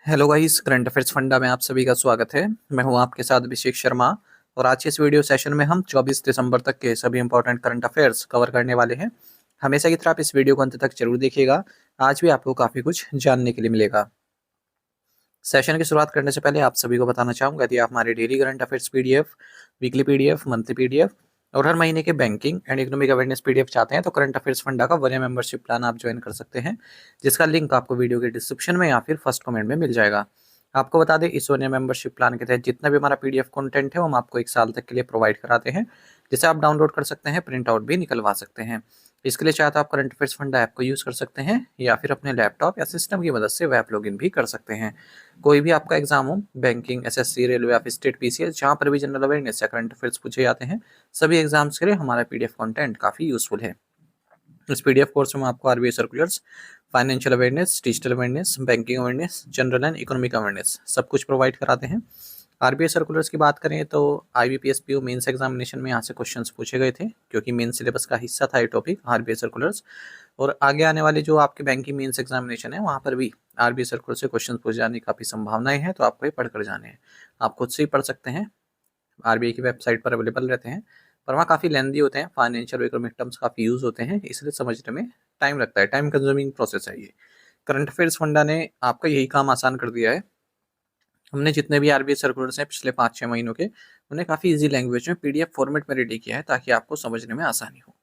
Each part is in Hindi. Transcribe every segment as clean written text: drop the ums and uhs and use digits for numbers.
Hello guys, current affairs funda में आप सभी का स्वागत है। मैं हूं आपके साथ अभिषेक शर्मा। और आज के इस वीडियो सेशन में हम 24 दिसंबर तक के सभी इंपॉर्टेंट करंट अफेयर्स कवर करने वाले हैं। हमेशा की तरह आप इस वीडियो को अंत तक जरूर देखिएगा। आज भी आपको काफ़ी कुछ जानने के लिए मिलेगा। सेशन की शुरुआत करने से पहले आप सभी को बताना चाहूँगा यदि आप हमारे daily current affairs PDF, weekly PDF, monthly PDF और हर महीने के banking and economic awareness PDF चाहते हैं तो करंट अफेयर्स फंडा का 1 ईयर मेंबरशिप प्लान आप ज्वाइन कर सकते हैं, जिसका लिंक आपको वीडियो के डिस्क्रिप्शन में या फिर फर्स्ट कमेंट में मिल जाएगा। आपको बता दें, इस 1 ईयर मेंबरशिप प्लान के तहत जितना भी हमारा पीडीएफ कंटेंट है वो हम आपको 1 साल तक के लिए प्रोवाइड कराते हैं, जिसे आप डाउनलोड कर सकते हैं, प्रिंट आउट भी निकलवा सकते हैं। इसके लिए चाहे तो आप करंट अफेयर्स फंडा ऐप को यूज़ कर सकते हैं या फिर अपने लैपटॉप या सिस्टम की मदद से वेब लॉगिन भी कर सकते हैं। कोई भी आपका एग्जाम हो, बैंकिंग, एसएससी, रेलवे या फिर स्टेट पीसीएस, जहाँ पर भी जनरल अवेयरनेस या करंट अफेयर्स पूछे जाते हैं, सभी एग्जाम्स के लिए हमारा पीडीएफ कंटेंट काफ़ी यूजफुल है। इस पीडीएफ कोर्स में आपको RBI circulars, financial awareness, digital awareness, banking awareness, general and economic awareness सब कुछ प्रोवाइड कराते हैं। आरबीआई सर्कुलर्स की बात करें तो आईबीपीएस पीओ मेंस एग्जामिनेशन में यहाँ से क्वेश्चंस पूछे गए थे, क्योंकि मेन सिलेबस का हिस्सा था ये टॉपिक आरबीआई सर्कुलर्स। और आगे आने वाले जो आपके बैंकिंग मेंस एग्जामिनेशन है वहाँ पर भी आरबीआई सर्कुलर से क्वेश्चन पूछे जाने की काफ़ी संभावनाएं हैं, तो आपको ये पढ़कर जाने हैं। आप खुद से ही पढ़ सकते हैं, आरबीआई की वेबसाइट पर अवेलेबल रहते हैं, पर वहाँ काफ़ी लेंदी होते हैं, फाइनेंशियल और इकोनॉमिक टर्म्स काफ़ी यूज़ होते हैं, इसलिए समझने में टाइम लगता है, टाइम कंज्यूमिंग प्रोसेस है ये। करंट अफेयर्स फंडा ने आपका यही काम आसान कर दिया है। हमने जितने भी आरबीआई सर्कुलर्स हैं पिछले 5-6 महीनों के, उन्हें काफ़ी ईजी लैंग्वेज में पीडीएफ फॉर्मेट में रेडी किया है, ताकि आपको समझने में आसानी हो।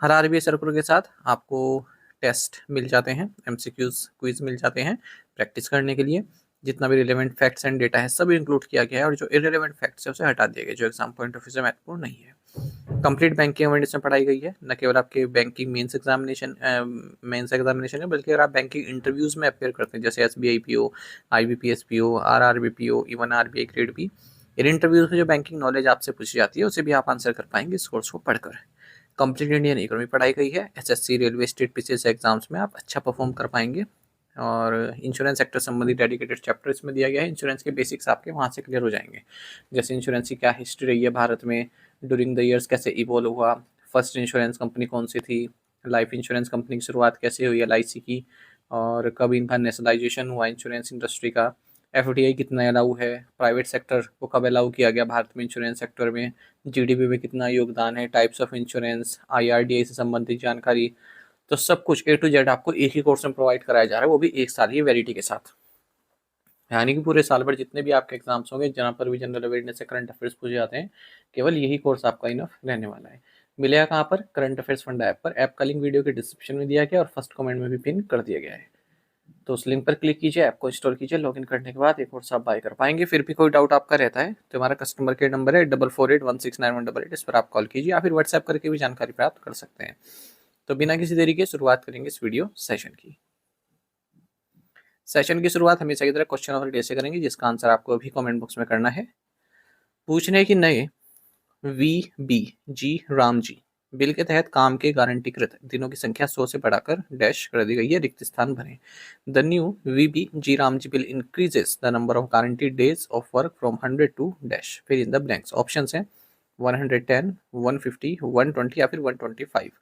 हर आरबीआई सर्कुलर के साथ आपको टेस्ट मिल जाते हैं, एमसीक्यूज क्विज मिल जाते हैं प्रैक्टिस करने के लिए। जितना भी रिलेवेंट फैक्ट्स एंड डेटा है सब इंक्लूड किया गया है, और जो इरेलेवेंट फैक्ट्स है उसे हटा दिया गया, जो एग्जाम पॉइंट ऑफ व्यू से महत्वपूर्ण नहीं है। कंप्लीट बैंकिंग अवेयरनेस में पढ़ाई गई है, न केवल आपके बैंकिंग मेंस एग्जामिनेशन है, बल्कि अगर आप बैंकिंग इंटरव्यूज में अपेयर करते हैं, जैसे SBI PO, IBPS PO, RRB PO, even RBI grade B, इन इंटरव्यूज में जो बैंकिंग नॉलेज आपसे पूछी जाती है उसे भी आप आंसर कर पाएंगे इस कोर्स को पढ़कर। कंप्लीट इंडियन इकोनॉमी पढ़ाई गई है, SSC, railway, state PCS exams में आप अच्छा परफॉर्म कर पाएंगे। और इंश्योरेंस सेक्टर संबंधी डेडिकेटेड चैप्टर इसमें दिया गया है, इंश्योरेंस के बेसिक्स आपके वहाँ से क्लियर हो जाएंगे, जैसे इंश्योरेंस की क्या हिस्ट्री रही है भारत में, ड्यूरिंग द ईयर्स कैसे इवॉल्व हुआ, फर्स्ट इंश्योरेंस कंपनी कौन सी थी, लाइफ इंश्योरेंस कंपनी की शुरुआत कैसे हुई एलआईसी की, और कब इनका नेशनलाइजेशन हुआ इंश्योरेंस इंडस्ट्री का, एफडीआई कितना अलाउ है, प्राइवेट सेक्टर को कब अलाउ किया गया भारत में इंश्योरेंस सेक्टर में, जीडीपी में कितना योगदान है, टाइप्स ऑफ इंश्योरेंस, आईआरडीआई से संबंधित जानकारी। तो सब कुछ ए टू जेड आपको एक ही कोर्स में प्रोवाइड कराया जा रहा है, वो भी 1 साल की वैलिडिटी के साथ। यानी कि पूरे साल भर जितने भी आपके एग्जाम्स होंगे, जहाँ पर भी जनरल अवेयरनेस से करंट अफेयर्स पूछे जाते हैं, केवल यही कोर्स आपका इनफ रहने वाला है। मिलेगा कहाँ पर? करंट अफेयर्स फंडा ऐप पर। ऐप का लिंक वीडियो के डिस्क्रिप्शन में दिया गया और फर्स्ट कमेंट में भी पिन कर दिया गया है, तो उस लिंक पर क्लिक कीजिए, ऐप को इंस्टॉल कीजिए, लॉगिन करने के बाद एक कोर्स आप बाय कर पाएंगे। फिर भी कोई डाउट आपका रहता है तो हमारा कस्टमर केयर नंबर है 4481691188, इस पर आप कॉल कीजिए या फिर व्हाट्सएप करके भी जानकारी प्राप्त कर सकते हैं। तो बिना किसी देरी के शुरुआत करेंगे इस वीडियो सेशन की। सेशन की शुरुआत हमेशा की तरह क्वेश्चन ऑफ द डे से करेंगे, जिसका आंसर आपको अभी कमेंट बॉक्स में करना है। पूछने की नए V B G RAM G bill के तहत काम के गारंटीकृत दिनों की संख्या 100 से बढ़ाकर डैश कर दी गई है, रिक्त स्थान भरें। The new V B G RAM G bill increases the number of guaranteed days of work from 100 to dash, फिर इन द ब्लैंक्स। ऑप्शन है 110, 150, 120 या फिर 125।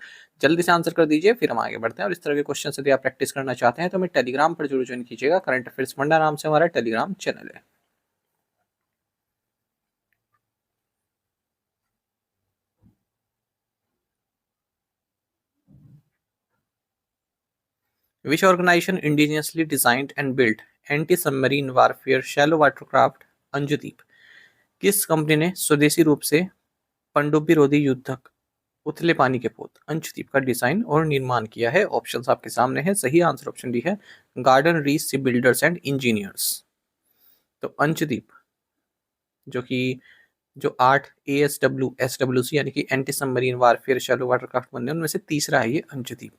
जल्दी से आंसर कर दीजिए, फिर हम आगे बढ़ते हैं। और इस तरह के क्वेश्चन यदि आप प्रैक्टिस करना चाहते हैं तो हमें टेलीग्राम पर जरूर ज्वाइन कीजिएगा। करंट अफेयर्स फंडा नाम से हमारा टेलीग्राम चैनल है। Which organization indigenously designed and built anti-submarine warfare shallow watercraft अंजुदीप? किस कंपनी ने स्वदेशी रूप से पनडुब्बी रोधी युद्धक उथले पानी के पोत अंशदीप का डिजाइन और निर्माण किया है? ऑप्शंस आपके सामने है। सही आंसर ऑप्शन डी है, garden reach ship builders and engineers. तो अंशदीप जो कि जो 8 ASW SWC यानी कि anti submarine warfare shallow watercraft बनने उनमें से तीसरा है ये अंशदीप।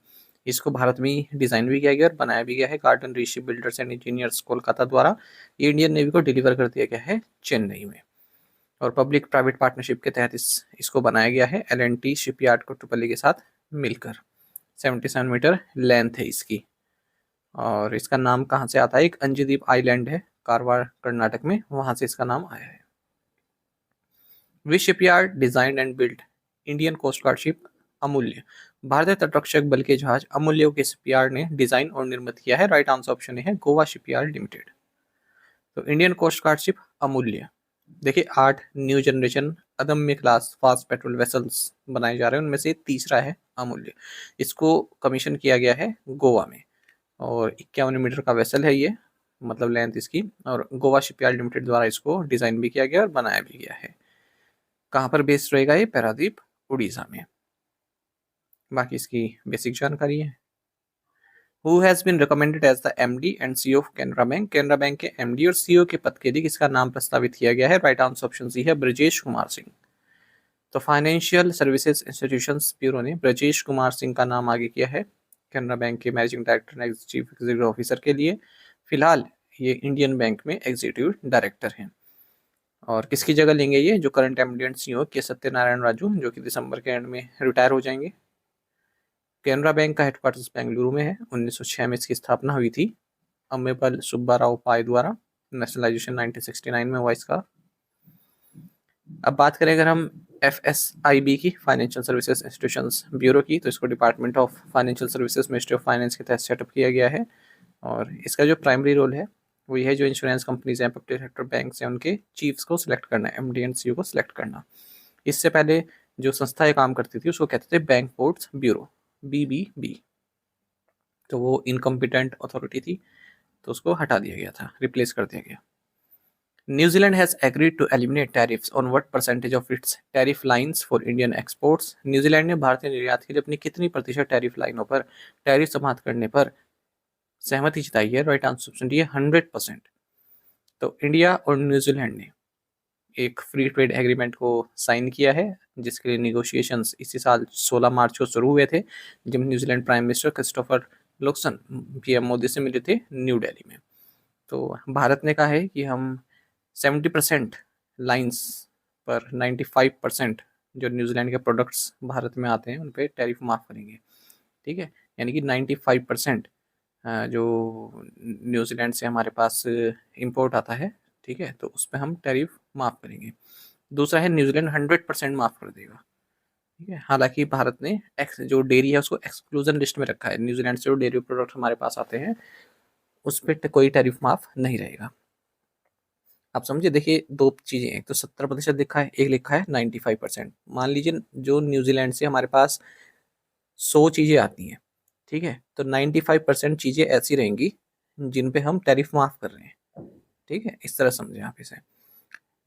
इसको भारत में डिजाइन भी किया गया और बनाया भी गया है garden reach ship builders and engineers Kolkata द्वारा। ये इंडियन नेवी को डिलीवर कर दिया गया है चेन्नई में, और पब्लिक प्राइवेट पार्टनरशिप के तहत इसको बनाया गया है L&T शिपयार्ड कोट्टुपल्ली के साथ मिलकर। 77 मीटर लेंथ है इसकी। और इसका नाम कहाँ से आता है? एक अंजदीप आइलैंड है कारवार कर्नाटक में, वहां से इसका नाम आया है। Which shipyard design and build Indian coast guard ship Amulya? भारतीय तटरक्षक बल के जहाज अमूल्य के शिपयार्ड ने डिजाइन और निर्मित किया है। राइट आंसर ऑप्शन है गोवा शिपयार्ड लिमिटेड। तो इंडियन कोस्ट गार्ड शिप अमूल्य, देखिए 8 न्यू जनरेशन अदम्य क्लास फास्ट पेट्रोल वेसल्स बनाए जा रहे हैं, उनमें से तीसरा है अमूल्य। इसको कमीशन किया गया है गोवा में और 51 मीटर का वेसल है ये, मतलब लेंथ इसकी, और गोवा शिपयार्ड लिमिटेड द्वारा इसको डिजाइन भी किया गया और बनाया भी गया है। कहाँ पर बेस्ड रहेगा ये? पारादीप, उड़ीसा में। बाकी इसकी बेसिक जानकारी है। Who has been recommended as the MD and CEO of Canara bank? Canara bank के MD और CEO के पद के लिए किसका नाम प्रस्तावित किया गया है? राइट आंसर ऑप्शन सी है ब्रजेश कुमार सिंह। तो फाइनेंशियल सर्विसेज इंस्टीट्यूशंस ब्यूरो ने ब्रजेश कुमार सिंह का नाम आगे किया है कैनरा बैंक के managing director and chief executive officer के लिए। फिलहाल ये इंडियन बैंक में एग्जीक्यूटिव डायरेक्टर हैं। और किसकी जगह लेंगे ये? जो करंट एमडी एंड सीईओ के सत्यनारायण राजू, जो कि दिसंबर के एंड में रिटायर हो जाएंगे। कैनरा बैंक का हेडक्वार्टर्स बेंगलुरु में है। 1906 में इसकी स्थापना हुई थी अम्मेपल सुब्बाराव पाई द्वारा। नेशनलाइजेशन 1969 में हुआ इसका। अब बात करें अगर हम FSIB की, फाइनेंशियल सर्विसेज इंस्टीट्यूशंस ब्यूरो की, तो इसको department of financial services ministry of finance के तहत सेटअप किया गया है। और इसका जो प्राइमरी रोल है वो ये है, जो इंश्योरेंस कंपनीज हैं, पब्लिक सेक्टर बैंक हैं, उनके चीफ्स को सिलेक्ट करना है, MD एंड CEO को सिलेक्ट करना। इससे पहले जो संस्था ये काम करती थी उसको कहते थे बैंक बोर्ड्स ब्यूरो, BBB। तो वो इनकम्पिटेंट अथॉरिटी थी, तो उसको हटा दिया गया था, रिप्लेस कर दिया गया। New Zealand has agreed to eliminate tariffs on what percentage of its tariff lines for Indian exports? New Zealand ने भारतीय निर्यात के लिए अपनी कितनी प्रतिशत टैरिफ लाइनों पर टैरिफ समाप्त करने पर सहमति जताई है? राइट आंसर ऑप्शन डी है 100%। तो इंडिया और न्यूजीलैंड ने एक फ्री ट्रेड एग्रीमेंट को साइन किया है, जिसके लिए निगोशिएशंस इसी साल 16 मार्च को शुरू हुए थे, जब New Zealand prime minister Christopher Luxon PM Modi से मिले थे न्यू दिल्ली में। तो भारत ने कहा है कि हम 70% लाइंस पर 95% जो न्यूजीलैंड के प्रोडक्ट्स भारत में आते हैं उन पर टैरिफ माफ़ करेंगे। ठीक है, यानी कि 95% जो न्यूजीलैंड से हमारे पास इंपोर्ट आता है, ठीक है, तो उस पर हम टैरिफ माफ़ करेंगे। दूसरा है न्यूजीलैंड 100% माफ़ कर देगा। ठीक है, हालांकि भारत ने जो डेयरी है उसको एक्सक्लूजन लिस्ट में रखा है। न्यूजीलैंड से जो डेयरी प्रोडक्ट हमारे पास आते हैं उस पर कोई टैरिफ माफ़ नहीं रहेगा। आप समझिए, देखिए दो चीज़ें, एक तो 70% लिखा है, एक लिखा है 95%। मान लीजिए जो न्यूजीलैंड से हमारे पास 100 चीज़ें आती हैं, ठीक है, तो 95% चीज़ें ऐसी रहेंगी जिन पे हम टैरिफ माफ़ कर रहे हैं। ठीक है, इस तरह समझें आप इसे।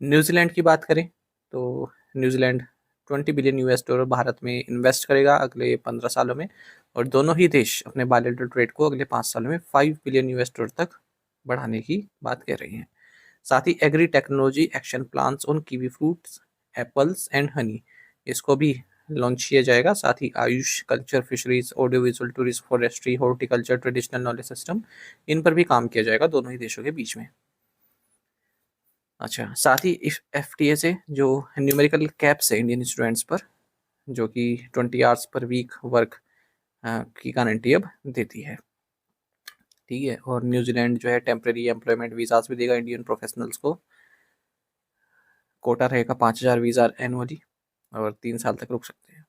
न्यूजीलैंड की बात करें तो New Zealand 20 billion US dollar Bharat में इन्वेस्ट करेगा अगले 15 सालों में, और दोनों ही देश अपने बायलैटरल ट्रेड को अगले 5 सालों में 5 बिलियन US डॉलर तक बढ़ाने की बात कर रही हैं। साथ ही agri technology action plans on kiwi fruits, apples and honey, इसको भी लॉन्च किया जाएगा। साथ ही Ayush, culture, fisheries, audio visual, tourism, forestry, horticulture, traditional knowledge system, इन पर भी काम किया जाएगा दोनों ही देशों के बीच में। अच्छा, साथ ही FTA से जो न्यूमेरिकल कैप्स है इंडियन स्टूडेंट्स पर, जो कि 20 आवर्स पर वीक वर्क की गारंटी अब देती है। ठीक है, और न्यूजीलैंड जो है टेम्प्रेरी एम्प्लॉयमेंट वीज़ाज भी देगा इंडियन प्रोफेशनल्स को। कोटा रहेगा 5000 वीज़ा एनुअली और 3 साल तक रुक सकते हैं।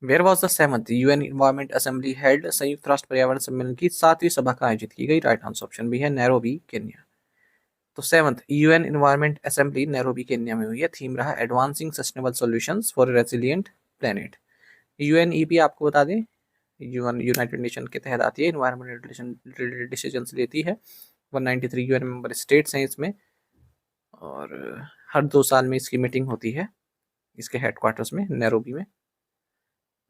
Where was the 7th UN environment assembly held? संयुक्त राष्ट्र पर्यावरण सम्मेलन की 7वीं सभा का आयोजित की गई। राइट आंसर ऑप्शन भी है नैरोबी, केन्या। तो 7th UN environment assembly Nairobi, Kenya में हुई है। थीम रहा advancing sustainable solutions for resilient planet. UNEP आपको बता दें यूनाइटेड नेशन के तहत आती है, इन्वायरमेंट रिलेटेड डिसीजंस लेती है। 193 UN मेंबर स्टेट्स हैं इसमें, और हर 2 साल में इसकी मीटिंग होती है इसके हेडक्वार्टर्स में नैरोबी में।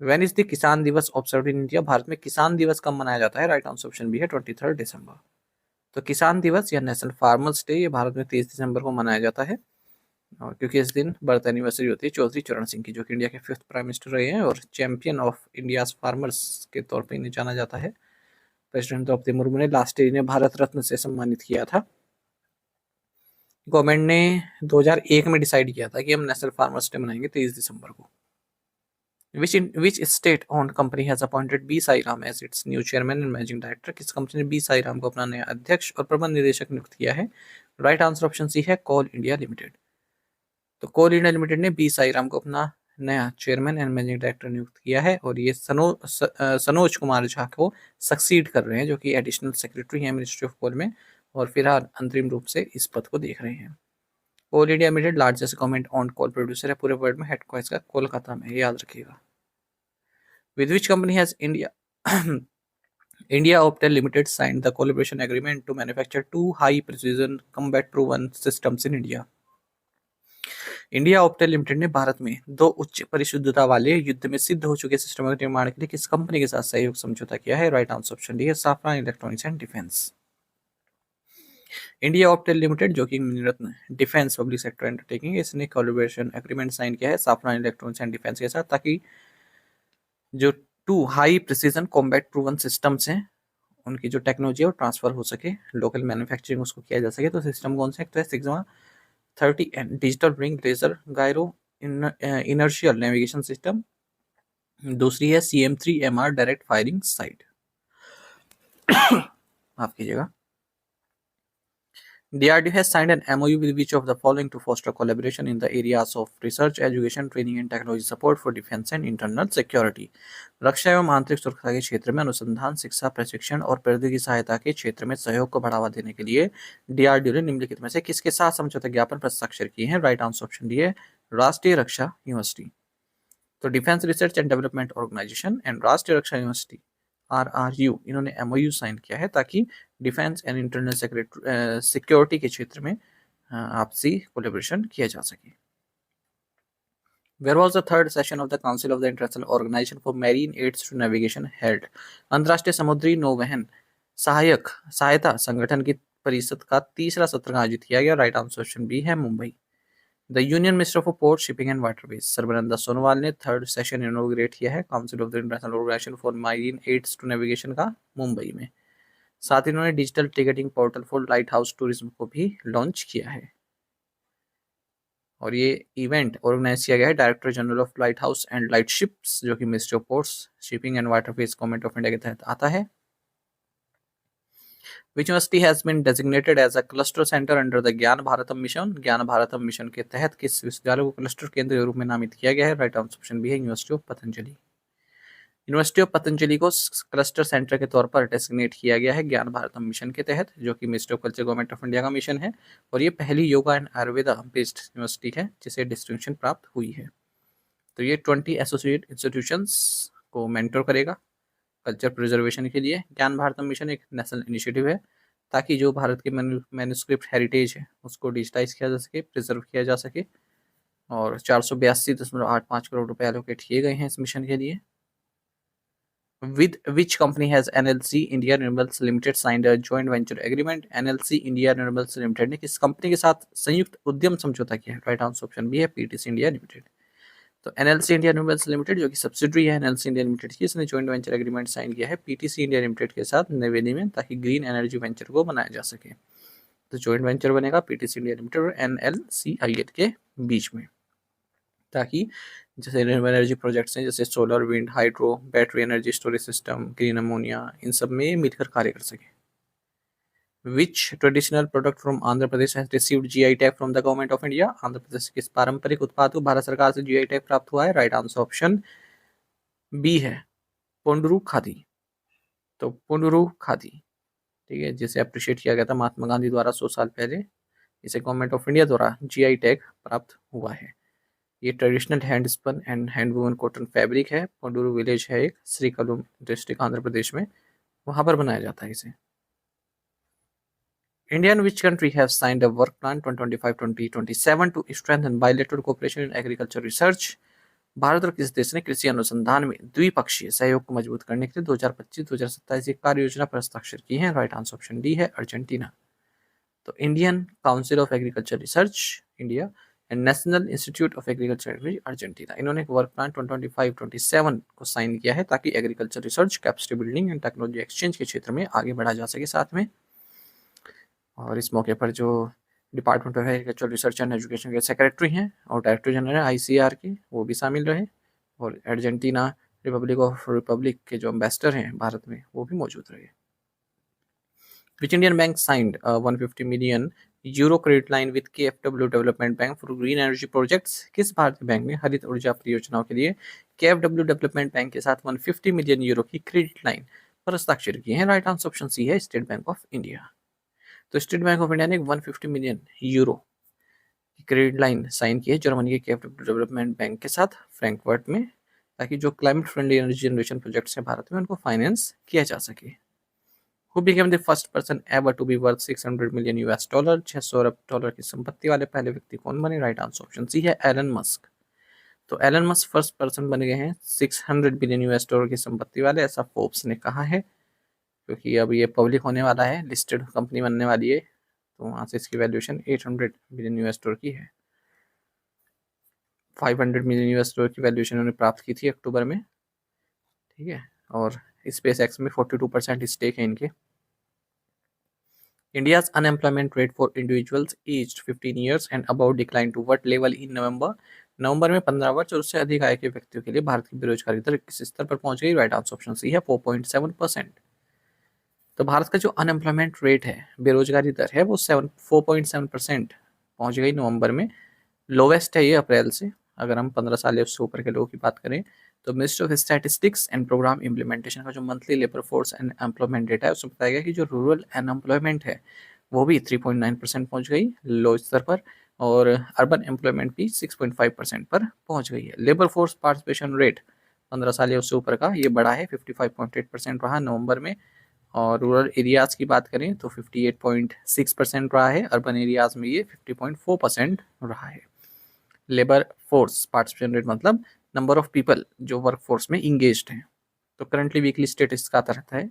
व्हेन इज द किसान दिवस ऑब्जर्व्ड इन इंडिया? भारत में किसान दिवस कब मनाया जाता है? राइट आंसर ऑप्शन भी है 23 दिसंबर। तो किसान दिवस या नेशनल फार्मर्स डे ये भारत में 23 दिसंबर को मनाया जाता है, और क्योंकि इस दिन बर्थ एनिवर्सरी होती है चौधरी चरण सिंह की, जो कि इंडिया के 5th प्राइम मिनिस्टर रहे हैं और चैंपियन ऑफ इंडियाज फार्मर्स के तौर पर इन्हें जाना जाता है। प्रेसिडेंट द्रौपदी मुर्मू ने लास्ट ईयर इन्हें भारत रत्न से सम्मानित किया था। गवर्नमेंट ने 2001 में डिसाइड किया था कि हम नेशनल फार्मर्स डे मनाएंगे 23 दिसंबर को। Which state-owned company has appointed B Sai Ram as its new chairman and managing director? किस कंपनी ने B Sai Ram को अपना नया अध्यक्ष और प्रबंध निदेशक नियुक्त किया है? राइट आंसर ऑप्शन सी है कोल इंडिया लिमिटेड। तो कोल इंडिया लिमिटेड ने B Sai Ram को अपना नया चेयरमैन एंड मैनेजिंग डायरेक्टर नियुक्त किया है, और ये सनोज कुमार झा को सक्सीड कर रहे हैं, जो कि एडिशनल सेक्रेटरी हैं मिनिस्ट्री ऑफ कोल में, और फिलहाल अंतरिम रूप से इस पद को देख रहे हैं। Coal India limited largest government on coal producer है पूरे वर्ल्ड में, हेडक्वार्टर का कोलकाता में, याद रखिएगा। With which company has India India Optel Limited signed the collaboration agreement to manufacture two high-precision combat-proven systems in India. India Optel limited ने भारत में दो उच्च परिशुद्धता वाले युद्ध में सिद्ध हो चुके सिस्टमों के निर्माण के लिए किस कंपनी के साथ सहयोग समझौता किया है? राइट आंसर ऑप्शन डी है Safran electronics and defence. India Optel limited जो कि Miniratna defence public sector undertaking, इसने कोलैबोरेशन एग्रीमेंट साइन किया है साफरान इलेक्ट्रॉनिक्स एंड डिफेंस के साथ, ताकि जो two high precision combat proven systems हैं उनकी जो टेक्नोलॉजी है वो ट्रांसफर हो सके, लोकल मैन्युफैक्चरिंग उसको किया जा सके। तो सिस्टम कौन से? तो sigma 30N digital ring laser gyro inertial navigation system, दूसरी है CM3MR डायरेक्ट फायरिंग साइट। माफ कीजिएगा। DRDO has signed an MOU with which of the following to foster collaboration in the areas of research, education, training and technology support for defense and internal security। रक्षा एवं आंतरिक सुरक्षा के क्षेत्र में अनुसंधान, शिक्षा, प्रशिक्षण और प्रौद्योगिकी सहायता के क्षेत्र में सहयोग को बढ़ावा देने के लिए DRDO ने निम्नलिखित में से किसके साथ समझौता ज्ञापन पर हस्ताक्षर किए हैं? राइट आंसर ऑप्शन डी है राष्ट्रीय रक्षा यूनिवर्सिटी। तो defence research and development organisation and राष्ट्रीय रक्षा यूनिवर्सिटी RRU इन्होंने MOU साइन किया है ताकि डिफेंस एंड इंटरनल सिक्योरिटी के क्षेत्र में आपसी कोलैबोरेशन किया जा सके। Where was the third session of the Council of the International Organization for Marine Aids to Navigation held? अंतर्राष्ट्रीय समुद्री नौवहन सहायता संगठन की परिषद का तीसरा सत्र आयोजित किया गया। राइट आंसर ऑप्शन बी है Mumbai. The union minister of port shipping and waterways Sarbananda Sonowal ने थर्ड सेशन इनोग्रेट किया है council of the international organization for marine aids to navigation का मुंबई में। साथ ही इन्होंने digital ticketing portal for lighthouse tourism को भी लॉन्च किया है। और ये इवेंट ऑर्गेनाइज किया गया है director general of light house and light ships जो कि ministry of ports shipping and waterways government of India के तहत आता है। Which university has been designated as a cluster center under the ज्ञान भारतम मिशन? ज्ञान भारतम मिशन के तहत किस विश्वविद्यालय को क्लस्टर केंद्र के रूप में नामित किया गया है? राइट आंसर ऑप्शन बी है university of Patanjali. University of Patanjali को क्लस्टर सेंटर के तौर पर डेसिग्नेट किया गया है ज्ञान भारतम मिशन के तहत, जो कि ministry of culture government of India का मिशन है। और ये पहली yoga and Ayurveda based university है जिसे डिस्टिंक्शन प्राप्त हुई है। तो ये 20 एसोसिएट इंस्टीट्यूशंस को मेंटर करेगा कल्चर प्रिजर्वेशन के लिए। ज्ञान भारतम मिशन एक नेशनल इनिशिएटिव है ताकि जो भारत के मैन्युस्क्रिप्ट हेरिटेज है उसको डिजिटाइज किया जा सके, प्रिजर्व किया जा सके। और 482.85 करोड़ रुपए एलोकेट किए गए हैं इस मिशन के लिए। With which company has NLC India Renewables Limited signed a joint venture agreement? NLC India Renewables Limited ने किस कंपनी के साथ संयुक्त उद्यम समझौता किया है? राइट आंसर ऑप्शन बी है PTC इंडिया लिमिटेड। तो NLC इंडिया रिन्यूएबल्स लिमिटेड जो कि सब्सिडरी है NLC इंडिया लिमिटेड की, इसने जॉइंट वेंचर एग्रीमेंट साइन किया है PTC इंडिया लिमिटेड के साथ नई दिल्ली में, ताकि ग्रीन एनर्जी वेंचर को बनाया जा सके। तो जॉइंट वेंचर बनेगा PTC इंडिया लिमिटेड और NLCIL के बीच में, ताकि जैसे रिन्यूएबल एनर्जी प्रोजेक्ट्स हैं जैसे solar, wind, hydro, battery energy storage system, green ammonia, इन सब में मिलकर कार्य कर सके। Which traditional product from Andhra Pradesh has received GI tag from the government of India? Andhra Pradesh के किस पारंपरिक उत्पाद को भारत सरकार से GI टैग प्राप्त हुआ है? राइट आंसर ऑप्शन बी है पोंडुरु खादी। तो पोंडुरु खादी, ठीक है, जिसे अप्रिशिएट किया गया था महात्मा गांधी द्वारा 100 साल पहले, इसे गवर्नमेंट ऑफ इंडिया द्वारा GI टैग प्राप्त हुआ है। ये traditional hand spun and hand woven cotton fabric है। पोंडुरु विलेज है एक श्रीकाकुलम डिस्ट्रिक्ट आंध्र प्रदेश में, वहां पर बनाया जाता है इसे। India and which country have signed a work plan 2025-2027 to strengthen bilateral cooperation in agriculture research? Bharat और किस देश ने कृषि अनुसंधान में द्विपक्षीय सहयोग को मजबूत करने के लिए 2025-2027 एक कार्य योजना पर हस्ताक्षर किए हैं? राइट आंसर ऑप्शन डी है अर्जेंटीना। तो Indian council of agriculture research India and national institute of agriculture Argentina, इन्होंने एक वर्क प्लान 2025-27 को साइन किया है ताकि agriculture research, capacity building and technology exchange के क्षेत्र में आगे बढ़ा जा सके साथ में। और इस मौके पर जो department of agriculture research and education के सेक्रेटरी हैं और डायरेक्टर जनरल है ICAR के, वो भी शामिल रहे। और अर्जेंटीना रिपब्लिक के जो एम्बेसडर हैं भारत में, वो भी मौजूद रहे। Which Indian bank signed 150 million euro credit line with KfW development bank for green energy projects? किस भारतीय बैंक ने हरित ऊर्जा परियोजनाओं के लिए KfW डेवलपमेंट बैंक के साथ 150 मिलियन यूरो की क्रेडिट लाइन पर हस्ताक्षर किए हैं? राइट आंसर ऑप्शन सी है स्टेट बैंक ऑफ इंडिया। तो स्टेट बैंक ऑफ इंडिया ने 150 मिलियन यूरो की क्रेडिट लाइन साइन की है जर्मनी के कैपिटल डेवलपमेंट बैंक के साथ फ्रैंकफर्ट में, ताकि जो climate friendly energy generation projects हैं भारत में उनको फाइनेंस किया जा सके। Who became the first person ever to be worth 600 million US dollar, 600 Arab dollar की संपत्ति वाले पहले व्यक्ति कौन बने? राइट आंसर ऑप्शन सी है एलन मस्क। तो एलन मस्क फर्स्ट पर्सन बन गए हैं 600 बिलियन यूएस डॉलर की संपत्ति वाले, ऐसा फोर्ब्स ने कहा है, क्योंकि अब ये पब्लिक होने वाला है, लिस्टेड कंपनी बनने वाली है, तो वहाँ से इसकी वैल्यूएशन 800 बिलियन यूएस डॉलर की है। 500 मिलियन यूएस डॉलर की वैल्यूएशन उन्होंने प्राप्त की थी अक्टूबर में, ठीक है, और स्पेस एक्स में 42% स्टेक है इनके। India's unemployment rate for individuals aged 15 years and above declined to what level in November? नवंबर में 15 वर्ष और उससे अधिक आय के व्यक्तियों के लिए भारत की बेरोजगारी दर किस स्तर पर पहुंच गई? राइट आंसर ऑप्शन सी है 4.7%। तो भारत का जो अनएम्प्लॉयमेंट रेट है, बेरोजगारी दर है, वो 4.7% पहुंच गई नवंबर में। लोवेस्ट है ये अप्रैल से। अगर हम 15 साल या उससे ऊपर के लोगों की बात करें तो ministry of statistics and programme implementation का जो monthly labour force and employment data है उसमें बताया गया कि जो रूरल अनएम्प्लॉयमेंट है वो भी 3.9% पहुंच गई लो स्तर पर, और अर्बन एम्प्लॉयमेंट भी 6.5% पर पहुंच गई है। लेबर फोर्स पार्टिसिपेशन रेट 15 साल या उससे ऊपर का ये बढ़ा है, 55.8% रहा नवंबर में, और रूरल एरियाज की बात करें तो 58.6% रहा है, अर्बन एरियाज में ये 50.4% रहा है। लेबर फोर्स पार्टिसिपेशन रेट मतलब नंबर ऑफ पीपल जो वर्क फोर्स में इंगेज्ड हैं। तो करंटली वीकली स्टेटस का आता रहता है।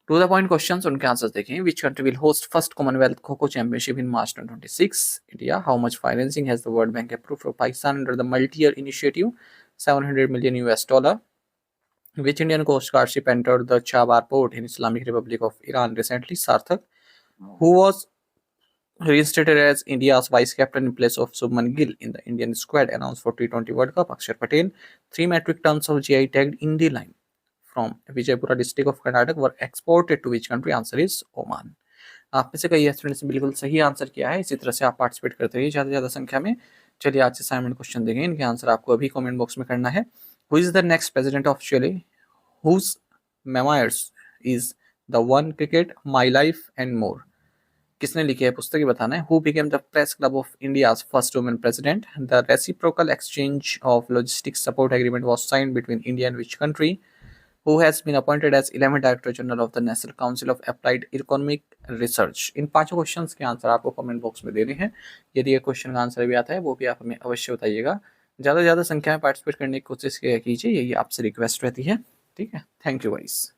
टू द पॉइंट क्वेश्चंस, उनके आंसर्स देखें। Which country will host first Commonwealth kho-kho championship in March 2026? India. How much financing has the World Bank approved for Pakistan under the multi-year initiative? 700 million US dollar. Which Indian coast guard ship entered the Chabahar port in Islamic Republic of Iran recently? Sarthak. Who was reinstated as India's vice captain in place of Subman Gill in the Indian squad announced for T20 World Cup? Akshar Patel. 3 metric tons of GI tagged Indy line from Vijaypura district of Karnataka were exported to which country? Answer is Oman. आप में से कई स्टूडेंट्स ने बिल्कुल सही आंसर किया है। इसी तरह से आप पार्टिसिपेट करते रहिए ज़्यादा से ज़्यादा संख्या में। चलिए आज असाइनमेंट क्वेश्चन देखें, इनके आंसर आपको अभी कमेंट बॉक्स में करना है। Who is the next president of Chile whose memoirs is The One Cricket, My Life and More? किसने लिखी है पुस्तक, ये बताना है। Who became the Press Club of India's first woman president? The reciprocal exchange of logistics support agreement was signed between India and which country? Who has been appointed as 11th Director General of the National Council of Applied Economic Research? इन पांचों क्वेश्चंस के आंसर आपको कमेंट बॉक्स में देने हैं। यदि ये क्वेश्चन का आंसर भी आता है वो भी आप हमें अवश्य बताइएगा। ज़्यादा से ज़्यादा संख्या में पार्टिसिपेट करने की कोशिश कीजिए, यही आपसे रिक्वेस्ट रहती है। ठीक है, थैंक यू गाइस।